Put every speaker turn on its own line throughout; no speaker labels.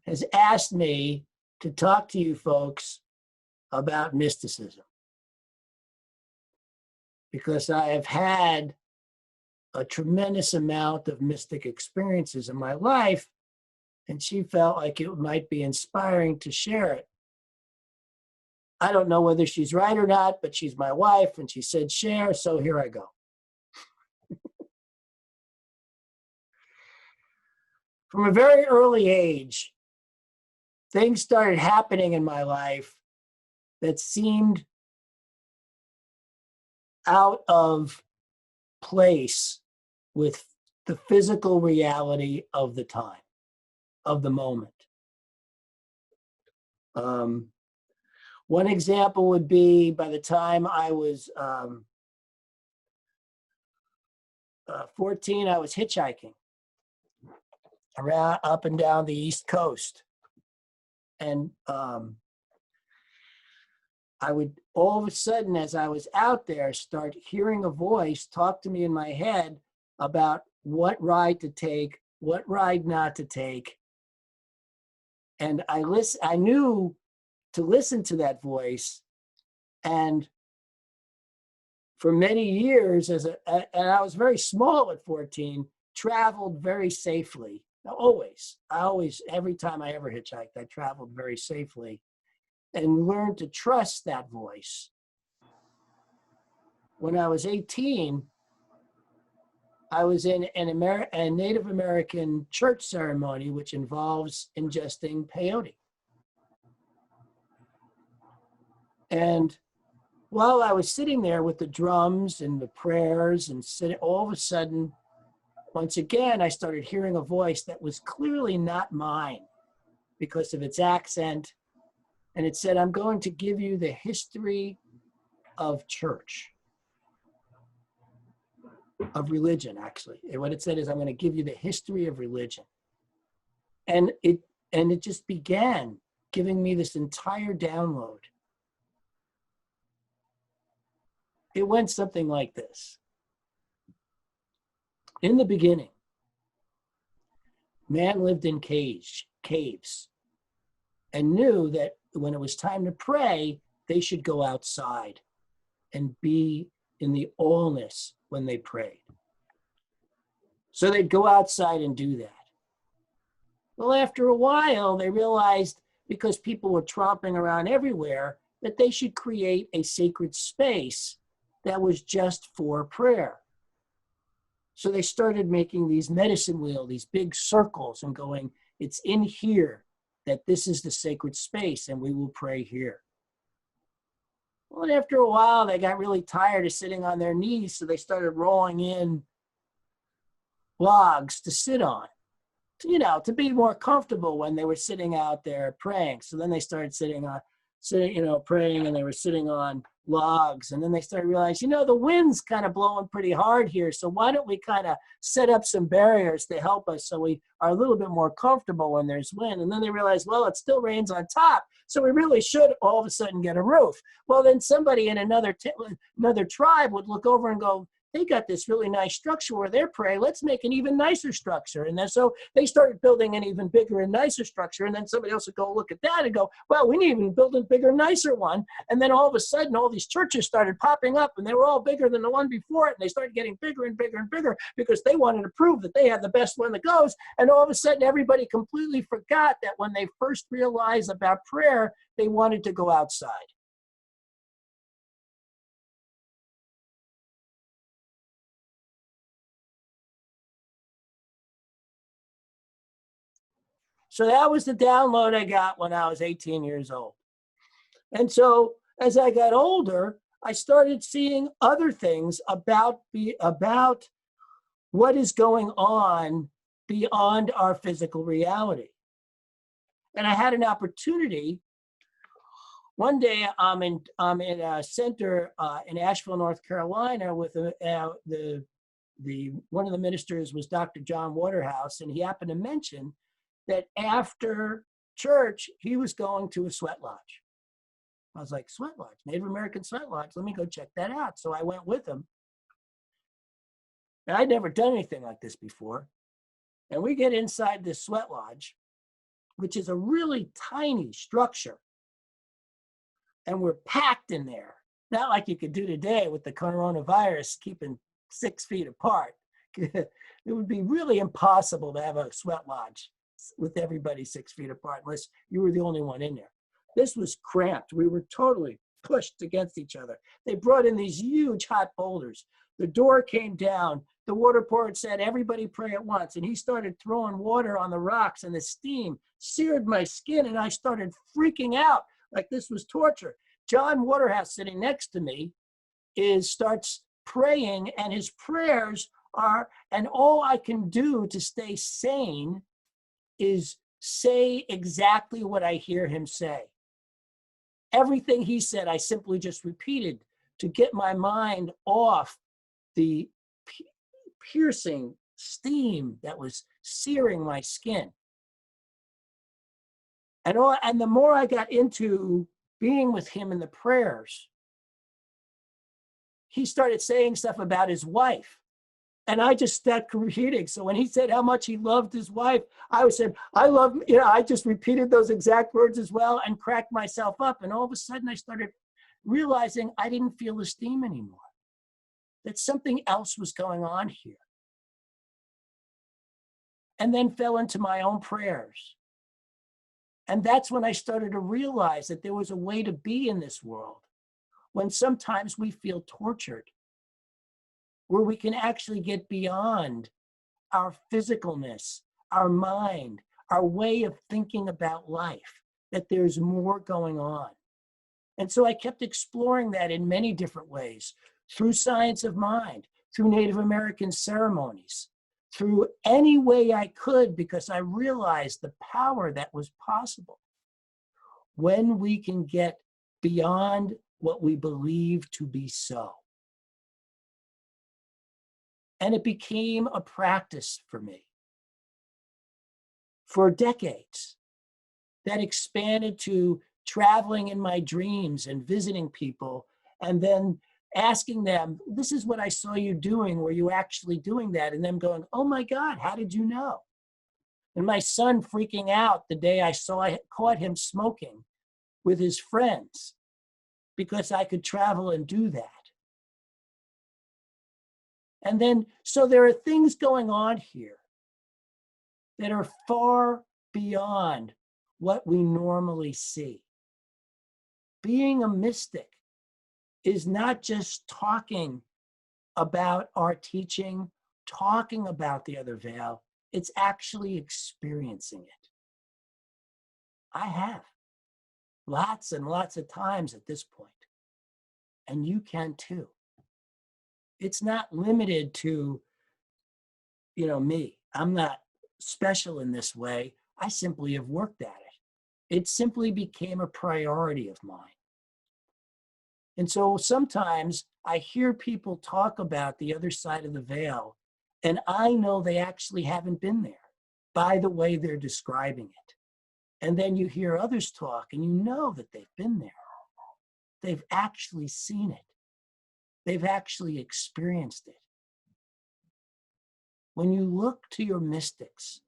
has asked me to talk to you folks about mysticism, because I have had a tremendous amount of mystic experiences in my life, and she felt like it might be inspiring to share it. I don't know whether she's right or not, but she's my wife, and she said share, so here I go. From a very early age, things started happening in my life that seemed out of place with the physical reality of the time, of the moment. One example would be by the time I was 14, I was hitchhiking around up and down the East Coast. And I would all of a sudden, as I was out there, start hearing a voice talk to me in my head about what ride to take, what ride not to take. And I knew to listen to that voice. And for many years, and I was very small at 14, traveled very safely. Every time I ever hitchhiked, I traveled very safely and learned to trust that voice. When I was 18, I was in a Native American church ceremony, which involves ingesting peyote. And while I was sitting there with the drums and the prayers and sitting, all of a sudden, once again, I started hearing a voice that was clearly not mine because of its accent. And it said, I'm going to give you the history of church, of religion, actually. And what it said is, I'm going to give you the history of religion. And it just began giving me this entire download. It went something like this. In the beginning, man lived in caves, and knew that when it was time to pray, they should go outside and be in the allness when they prayed. So they'd go outside and do that. Well, after a while, they realized, because people were tromping around everywhere, that they should create a sacred space that was just for prayer. So they started making these medicine wheel, these big circles, and going, it's in here that this is the sacred space and we will pray here. Well, and after a while, they got really tired of sitting on their knees, so they started rolling in logs to sit on, to be more comfortable when they were sitting out there praying. So then they started praying, and they were sitting on logs. And then they started realizing, the wind's kind of blowing pretty hard here. So why don't we kind of set up some barriers to help us so we are a little bit more comfortable when there's wind. And then they realized, well, it still rains on top, so we really should all of a sudden get a roof. Well, then somebody in another tribe would look over and go, they got this really nice structure where they're praying. Let's make an even nicer structure. And then so they started building an even bigger and nicer structure. And then somebody else would go look at that and go, well, we need to even build a bigger, nicer one. And then all of a sudden, all these churches started popping up, and they were all bigger than the one before it. And they started getting bigger and bigger and bigger because they wanted to prove that they had the best one that goes. And all of a sudden, everybody completely forgot that when they first realized about prayer, they wanted to go outside. So that was the download I got when I was 18 years old. And so as I got older, I started seeing other things about what is going on beyond our physical reality. And I had an opportunity. One day, I'm in a center in Asheville, North Carolina, with one of the ministers was Dr. John Waterhouse, and he happened to mention that after church, he was going to a sweat lodge. I was like, sweat lodge, Native American sweat lodge. Let me go check that out. So I went with him. And I'd never done anything like this before. And we get inside this sweat lodge. which is a really tiny structure. And we're packed in there. Not like you could do today with the coronavirus, keeping 6 feet apart. It would be really impossible to have a sweat lodge with everybody 6 feet apart unless you were the only one in there. This was cramped. We were totally pushed against each other. They brought in these huge hot boulders. The door came down. The water pourer said, everybody pray at once. And he started throwing water on the rocks, and the steam seared my skin, and I started freaking out like this was torture. John Waterhouse, sitting next to me, starts praying, and his prayers are, and all I can do to stay sane is say exactly what I hear him say. Everything he said, I simply just repeated to get my mind off the piercing steam that was searing my skin. And the more I got into being with him in the prayers, he started saying stuff about his wife. And I just started repeating. So when he said how much he loved his wife, I said, I love, I just repeated those exact words as well and cracked myself up. And all of a sudden I started realizing I didn't feel the steam anymore, that something else was going on here. And then fell into my own prayers. And that's when I started to realize that there was a way to be in this world when sometimes we feel tortured, where we can actually get beyond our physicalness, our mind, our way of thinking about life, that there's more going on. And so I kept exploring that in many different ways, through science of mind, through Native American ceremonies, through any way I could, because I realized the power that was possible when we can get beyond what we believe to be so. And it became a practice for me for decades that expanded to traveling in my dreams and visiting people, and then asking them, this is what I saw you doing. Were you actually doing that? And them going, oh my God, how did you know? And my son freaking out the day I caught him smoking with his friends because I could travel and do that. And then, so there are things going on here that are far beyond what we normally see. Being a mystic is not just talking about our teaching, talking about the other veil, it's actually experiencing it. I have lots and lots of times at this point, and you can too. It's not limited to, me. I'm not special in this way. I simply have worked at it. It simply became a priority of mine. And so sometimes I hear people talk about the other side of the veil, and I know they actually haven't been there by the way they're describing it. And then you hear others talk, and you know that they've been there. They've actually seen it. They've actually experienced it. When you look to your mystics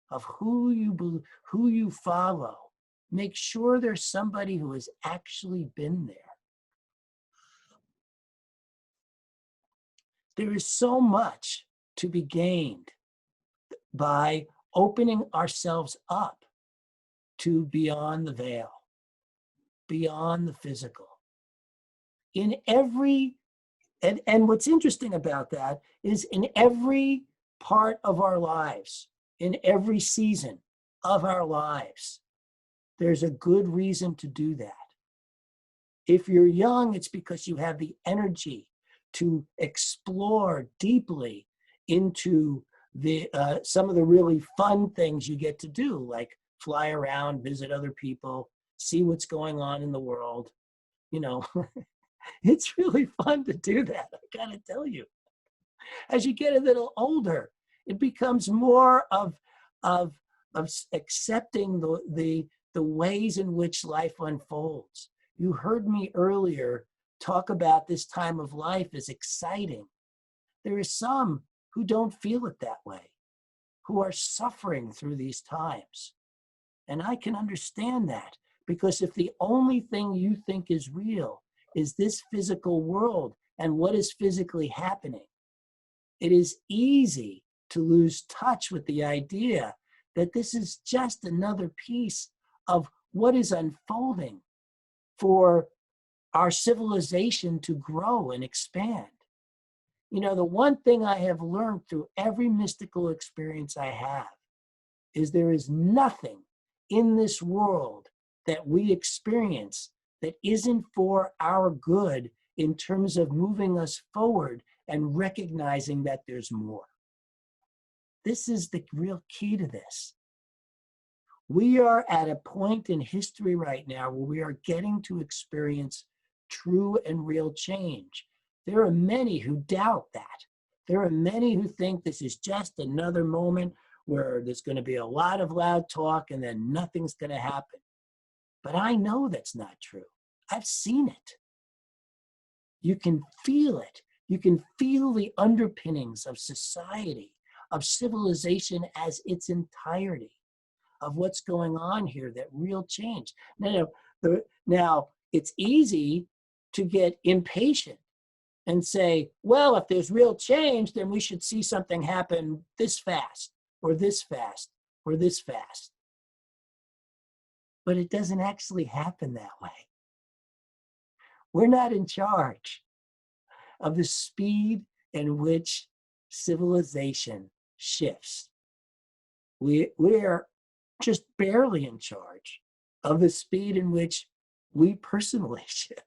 of who you follow, make sure there's somebody who has actually been there. There is so much to be gained by opening ourselves up to beyond the veil, beyond the physical. In every, and what's interesting about that is in every part of our lives, in every season of our lives, there's a good reason to do that. If you're young, it's because you have the energy to explore deeply into the some of the really fun things you get to do, like fly around, visit other people, see what's going on in the world. It's really fun to do that, I gotta tell you. As you get a little older, it becomes more of accepting the ways in which life unfolds. You heard me earlier talk about this time of life as exciting. There are some who don't feel it that way, who are suffering through these times. And I can understand that, because if the only thing you think is real is this physical world and what is physically happening, it is easy to lose touch with the idea that this is just another piece of what is unfolding for our civilization to grow and expand. You know, the one thing I have learned through every mystical experience I have is there is nothing in this world that we experience that isn't for our good in terms of moving us forward and recognizing that there's more. This is the real key to this. We are at a point in history right now where we are getting to experience true and real change. There are many who doubt that. There are many who think this is just another moment where there's going to be a lot of loud talk and then nothing's going to happen. But I know that's not true. I've seen it. You can feel it. You can feel the underpinnings of society, of civilization as its entirety, of what's going on here, that real change. Now, it's easy to get impatient and say, well, if there's real change, then we should see something happen this fast, or this fast, or this fast. But it doesn't actually happen that way. We're not in charge of the speed in which civilization shifts. We're just barely in charge of the speed in which we personally shift.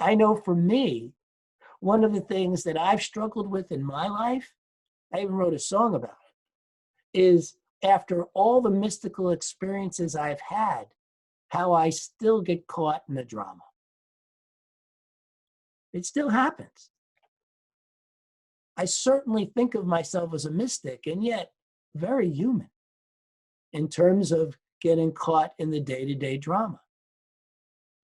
I know for me, one of the things that I've struggled with in my life, I even wrote a song about it, is after all the mystical experiences I've had, how I still get caught in the drama. It still happens. I certainly think of myself as a mystic, and yet very human in terms of getting caught in the day-to-day drama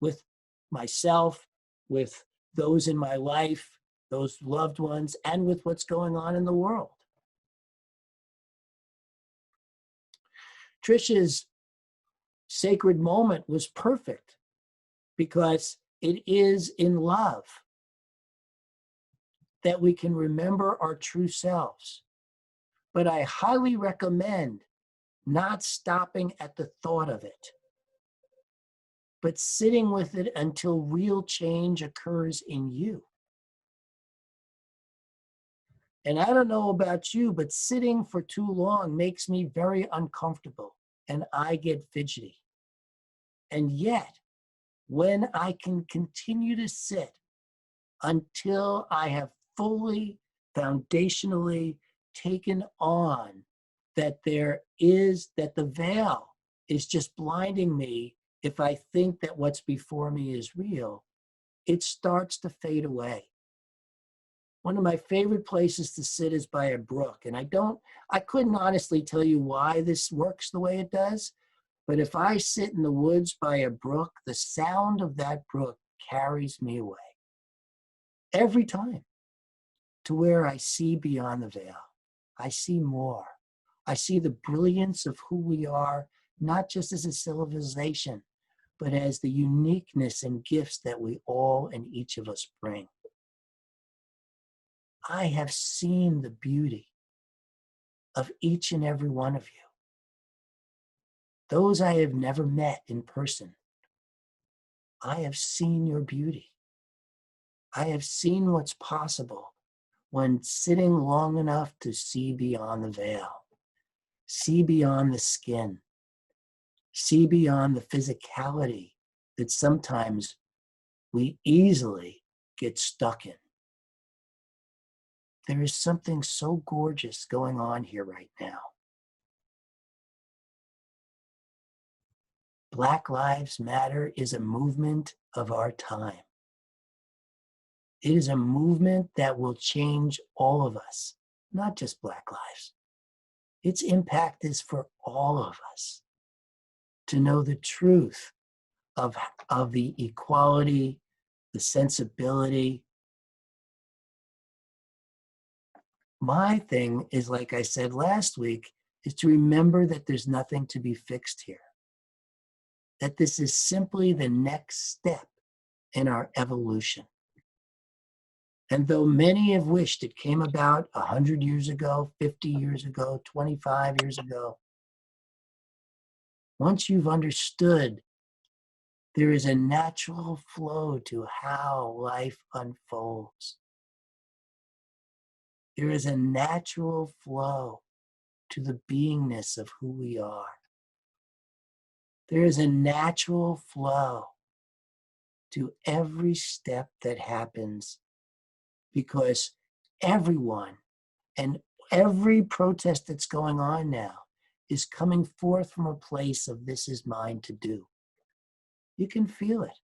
with myself, with those in my life, those loved ones, and with what's going on in the world. Trisha's sacred moment was perfect because it is in love that we can remember our true selves. But I highly recommend not stopping at the thought of it, but sitting with it until real change occurs in you. And I don't know about you, but sitting for too long makes me very uncomfortable and I get fidgety. And yet, when I can continue to sit until I have fully, foundationally taken on that the veil is just blinding me if I think that what's before me is real, it starts to fade away. One of my favorite places to sit is by a brook. And I couldn't honestly tell you why this works the way it does, but if I sit in the woods by a brook, the sound of that brook carries me away every time to where I see beyond the veil. I see more. I see the brilliance of who we are, not just as a civilization, but as the uniqueness and gifts that we all and each of us bring. I have seen the beauty of each and every one of you. Those I have never met in person, I have seen your beauty. I have seen what's possible when sitting long enough to see beyond the veil, see beyond the skin, see beyond the physicality that sometimes we easily get stuck in. There is something so gorgeous going on here right now. Black Lives Matter is a movement of our time. It is a movement that will change all of us, not just Black lives. Its impact is for all of us to know the truth of the equality, the sensibility. My thing is, like I said last week, is to remember that there's nothing to be fixed here. That this is simply the next step in our evolution. And though many have wished it came about 100 years ago, 50 years ago, 25 years ago, once you've understood, there is a natural flow to how life unfolds. There is a natural flow to the beingness of who we are. There is a natural flow to every step that happens, because everyone and every protest that's going on now is coming forth from a place of this is mine to do. You can feel it.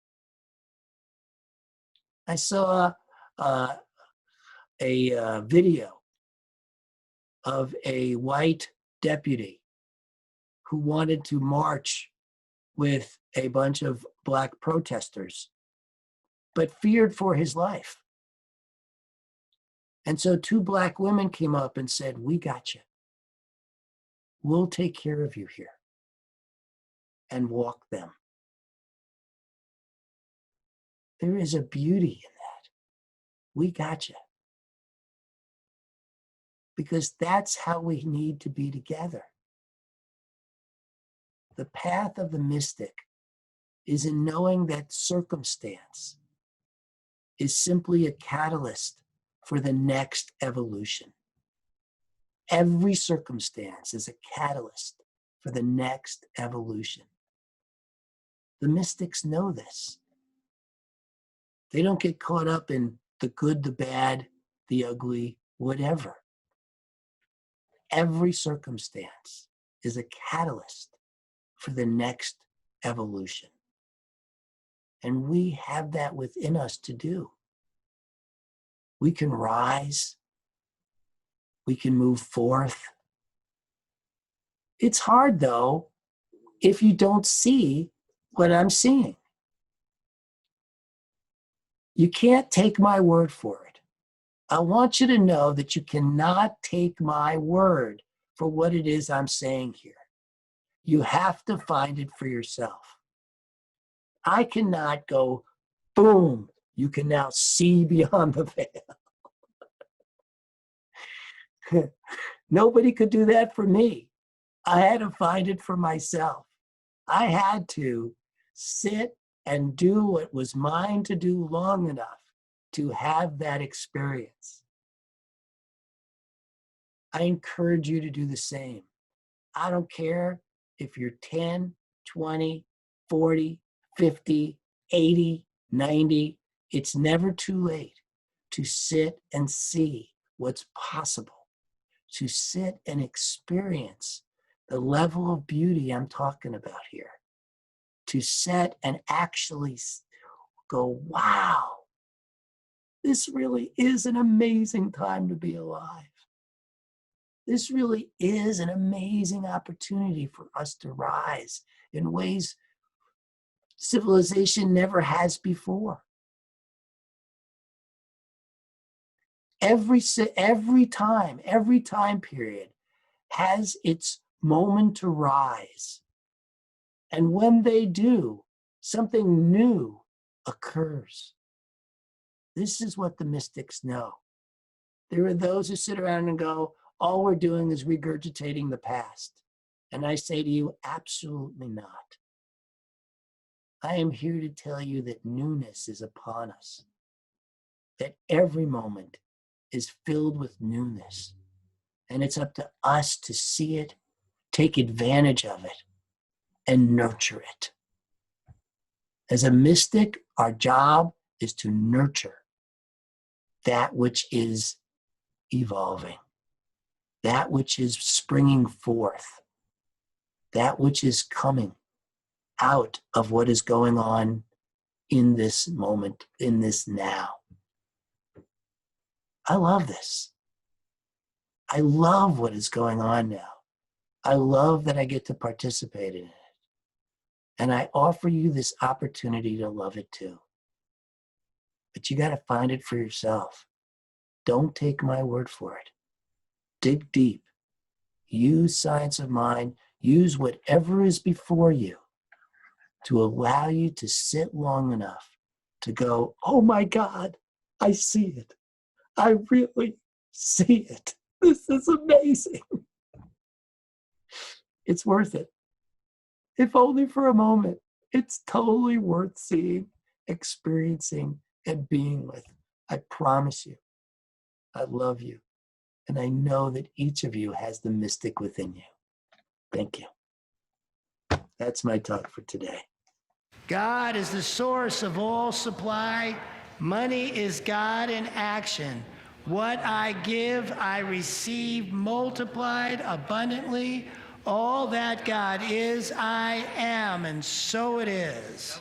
I saw a video of a white deputy who wanted to march with a bunch of black protesters, but feared for his life. And so two black women came up and said, "We got you. We'll take care of you here," and walked them. There is a beauty in that. We got you. Because that's how we need to be together. The path of the mystic is in knowing that circumstance is simply a catalyst for the next evolution. Every circumstance is a catalyst for the next evolution. The mystics know this. They don't get caught up in the good, the bad, the ugly, whatever. Every circumstance is a catalyst for the next evolution. And we have that within us to do. We can rise. We can move forth. It's hard, though, if you don't see what I'm seeing. You can't take my word for it. I want you to know that you cannot take my word for what it is I'm saying here. You have to find it for yourself. I cannot go, boom, you can now see beyond the veil. Nobody could do that for me. I had to find it for myself. I had to sit and do what was mine to do long enough to have that experience. I encourage you to do the same. I don't care if you're 10, 20, 40, 50, 80, 90. It's never too late to sit and see what's possible, to sit and experience the level of beauty I'm talking about here, to sit and actually go, wow, this really is an amazing time to be alive. This really is an amazing opportunity for us to rise in ways civilization never has before. Every time period has its moment to rise. And when they do, something new occurs. This is what the mystics know. There are those who sit around and go, all we're doing is regurgitating the past. And I say to you, absolutely not. I am here to tell you that newness is upon us, that every moment is filled with newness. And it's up to us to see it, take advantage of it, and nurture it. As a mystic, our job is to nurture that which is evolving, that which is springing forth, that which is coming out of what is going on in this moment, in this now. I love this. I love what is going on now. I love that I get to participate in it. And I offer you this opportunity to love it too. But you got to find it for yourself. Don't take my word for it. Dig deep. use science of mind, use whatever is before you to allow you to sit long enough to go, oh my God, I see it. I really see it. This is amazing. It's worth it. If only for a moment. It's totally worth seeing, experiencing, and being with. I promise you. I love you. And I know that each of you has the mystic within you. Thank you. That's my talk for today.
God is the source of all supply. Money is God in action. What I give, I receive multiplied abundantly. All that God is, I am, and so it is.